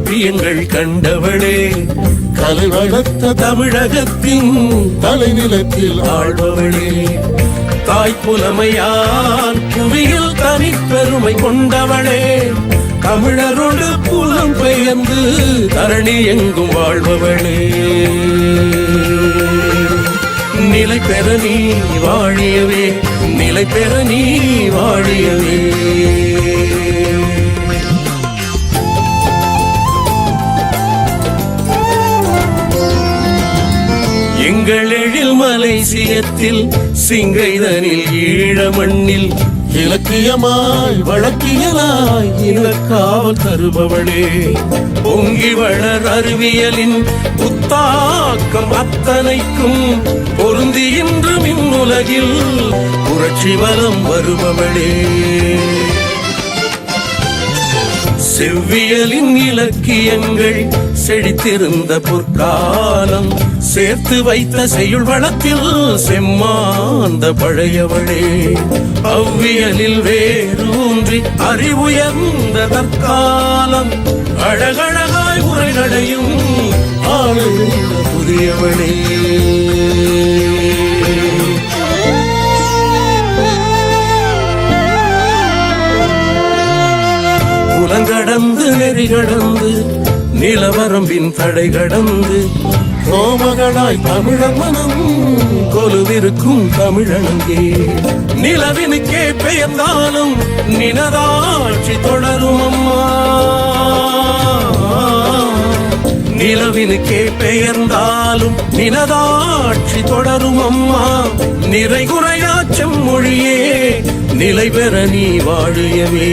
காப்பியங்கள் கண்டவளே, கலை வளர்த்த தமிழகத்தின் தலைநிலத்தில் ஆழ்பவளே, தாய் புலமையால் புவியில் தனிப்பெருமை கொண்டவளே, தமிழரோடு புலம் பெயர்ந்து தரணி எங்கும் வாழ்பவளே, நிலை பெற நீ வாழியவே, நிலை பெற நீ வாழியவே. எங்கள் எழில் மலேசியத்தில் சிங்கைதனில் ஈழ மண்ணில் இலக்கியமாய் வழக்கியலாய் இனக்காவல் தருபவளே, பொங்கி வளர் அறிவியலின் புத்தாக்கம் அத்தனைக்கும் பொருந்தி இன்று மின்னுலகில் புரட்சி வலம் வருபவளே, செவ்வியலின் இலக்கியங்கள் செழித்திருந்த பொற்காலம் சேர்த்து வைத்த செய்யுள் வளத்தில் செம்மாந்த பழையவளே, அவ்வியலில் வேரூன்றி அறிவுயர்ந்த தற்காலம் அழகழகாய் உரைநடையும் ஆளுகின்ற புதியவளே, கடந்து நெறி கடந்து நிலவரம்பின் தடை கடந்து கோமகளாய் தமிழர் மனம் கொலுவிருக்கும் தமிழனங்கே, நிலவினுக்கே பெயர்ந்தாலும் நினதாட்சி தொடரும் அம்மா, நிலவினுக்கே பெயர்ந்தாலும் நினதாட்சி தொடரும் அம்மா, நிறை குறையாச்சம் மொழியே நிலை பெற நீ வாழியவே.